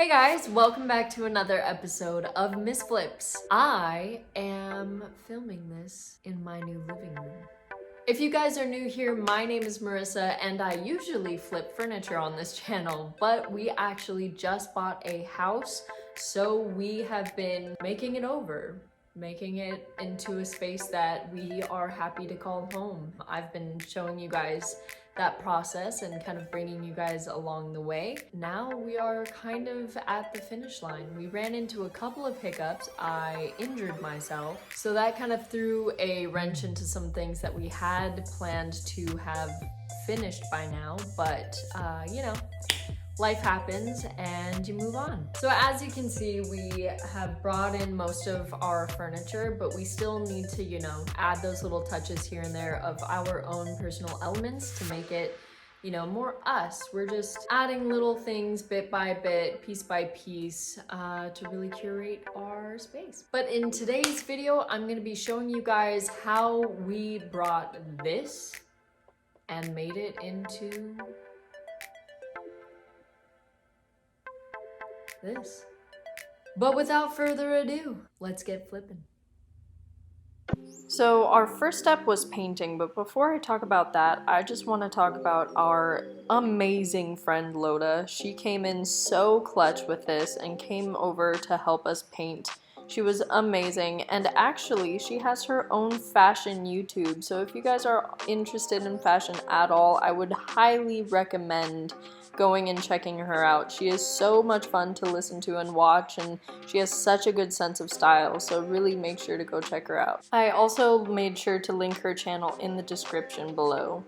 Hey guys, welcome back to another episode of MissFlips. I am filming this in my new living room. If you guys are new here, my name is Marissa and I usually flip furniture on this channel, but we actually just bought a house, so we have been making it over. Making it into a space that we are happy to call home. I've been showing you guys that process and kind of bringing you guys along the way. Now we are kind of at the finish line. We ran into a couple of hiccups. I injured myself, so that kind of threw a wrench into some things that we had planned to have finished by now, but you know, life happens and you move on. So as you can see, we have brought in most of our furniture, but we still need to, you know, add those little touches here and there of our own personal elements to make it, you know, more us. We're just adding little things bit by bit, piece by piece, to really curate our space. But in today's video, I'm gonna be showing you guys how we brought this and made it into this. But without further ado, let's get flipping. So our first step was painting, but before I talk about that, I just want to talk about our amazing friend LOTA. She came in so clutch with this and came over to help us paint. She was amazing, and actually she has her own fashion YouTube, so if you guys are interested in fashion at all, I would highly recommend going and checking her out. She is so much fun to listen to and watch, and she has such a good sense of style, so really make sure to go check her out. I also made sure to link her channel in the description below.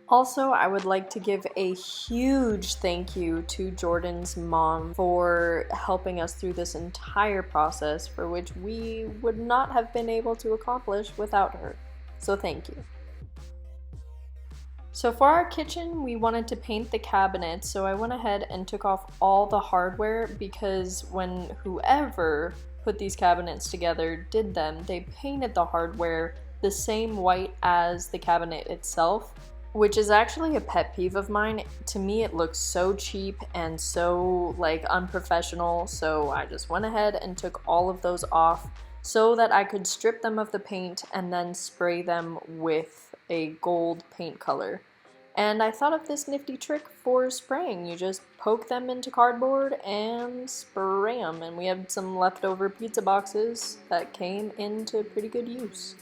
Also, I would like to give a huge thank you to Jordan's mom for helping us through this entire process, for which we would not have been able to accomplish without her. So thank you. So for our kitchen, we wanted to paint the cabinets, so I went ahead and took off all the hardware because when whoever put these cabinets together did them, they painted the hardware the same white as the cabinet itself, which is actually a pet peeve of mine. To me, it looks so cheap and so unprofessional, so I just went ahead and took all of those off so that I could strip them of the paint and then spray them with a gold paint color. And I thought of this nifty trick for spraying. You just poke them into cardboard and spray them. And we had some leftover pizza boxes that came into pretty good use.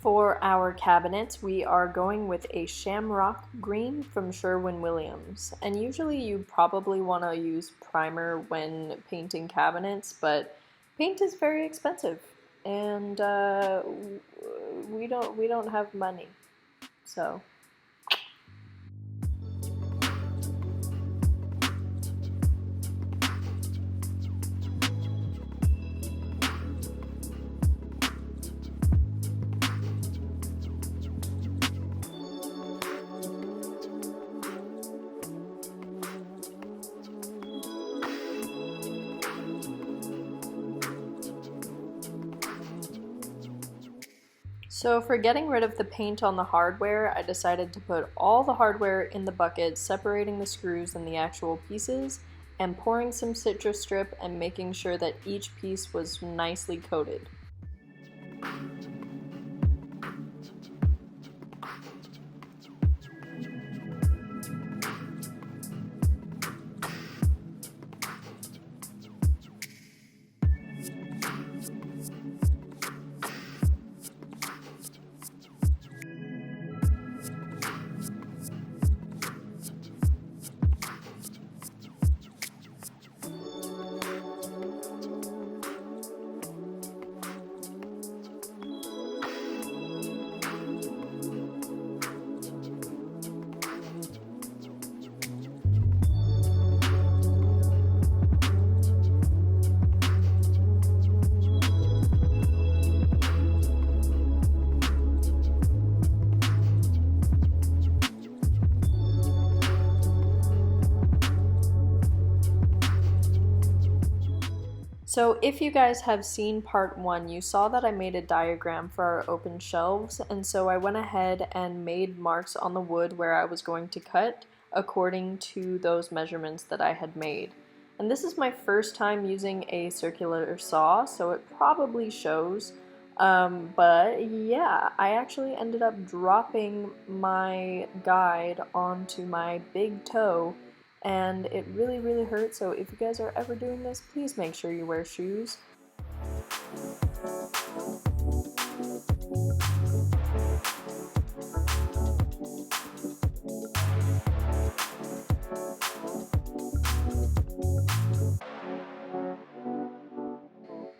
For our cabinets, we are going with a shamrock green from Sherwin-Williams. And usually you probably want to use primer when painting cabinets, but paint is very expensive, and we don't have money, so. So for getting rid of the paint on the hardware, I decided to put all the hardware in the bucket, separating the screws and the actual pieces, and pouring some citrus strip and making sure that each piece was nicely coated. So if you guys have seen part 1, you saw that I made a diagram for our open shelves, and so I went ahead and made marks on the wood where I was going to cut according to those measurements that I had made. And this is my first time using a circular saw, so it probably shows. But yeah, I actually ended up dropping my guide onto my big toe, and it really hurt. So if you guys are ever doing this, please make sure you wear shoes.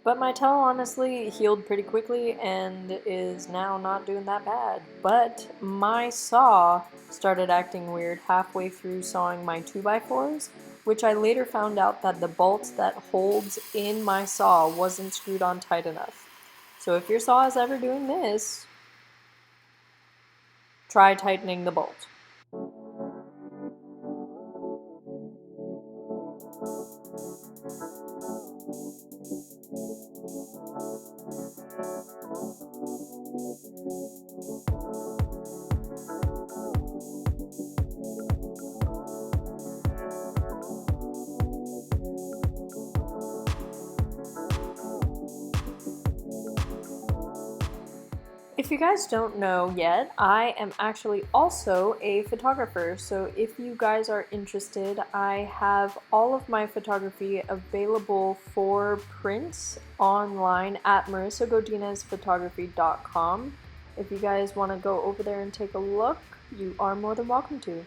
But my toe honestly healed pretty quickly and is now not doing that bad. But my saw started acting weird halfway through sawing my 2x4s, which I later found out that the bolt that holds in my saw wasn't screwed on tight enough. So if your saw is ever doing this, try tightening the bolt. If you guys don't know yet, I am actually also a photographer, so if you guys are interested, I have all of my photography available for prints online at marissagodinezphotography.com. If you guys want to go over there and take a look, you are more than welcome to.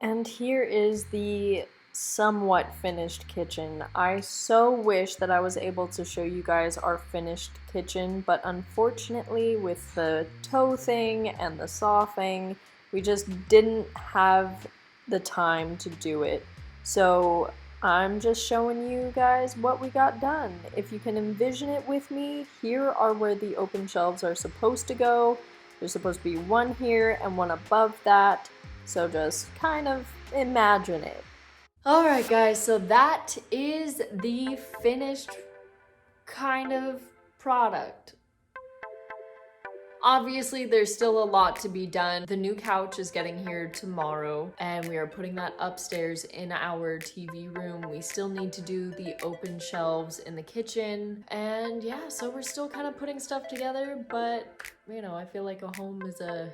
And here is the somewhat finished kitchen. I so wish that I was able to show you guys our finished kitchen, but unfortunately with the toe thing and the saw thing, we just didn't have the time to do it. So I'm just showing you guys what we got done. If you can envision it with me, here are where the open shelves are supposed to go. There's supposed to be one here and one above that. So just kind of imagine it. Alright guys, so that is the finished kind of product. Obviously, there's still a lot to be done. The new couch is getting here tomorrow, and we are putting that upstairs in our TV room. We still need to do the open shelves in the kitchen, and yeah, so we're still kind of putting stuff together, but you know, I feel like a home is an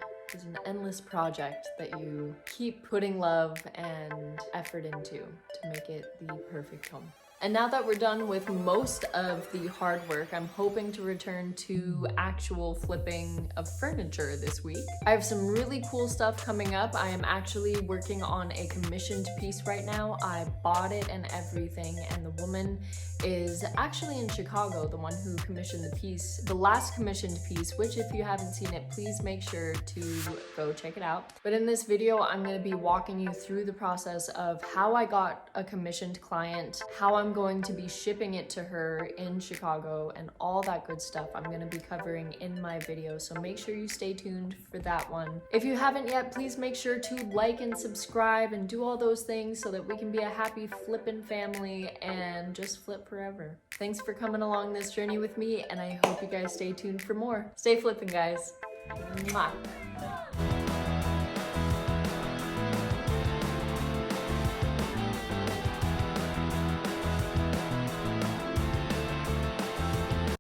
endless project that you keep putting love and effort into to make it the perfect home. And now that we're done with most of the hard work, I'm hoping to return to actual flipping of furniture this week. I have some really cool stuff coming up. I am actually working on a commissioned piece right now. I bought it and everything, and the woman is actually in Chicago, the one who commissioned the piece, the last commissioned piece, which if you haven't seen it, please make sure to go check it out. But in this video, I'm going to be walking you through the process of how I got a commissioned client, how I'm going to be shipping it to her in Chicago, and all that good stuff I'm going to be covering in my video, so make sure you stay tuned for that one. If you haven't yet, please make sure to like and subscribe and do all those things so that we can be a happy flippin' family and just flip forever. Thanks for coming along this journey with me, and I hope you guys stay tuned for more. Stay flipping, guys. Mwah.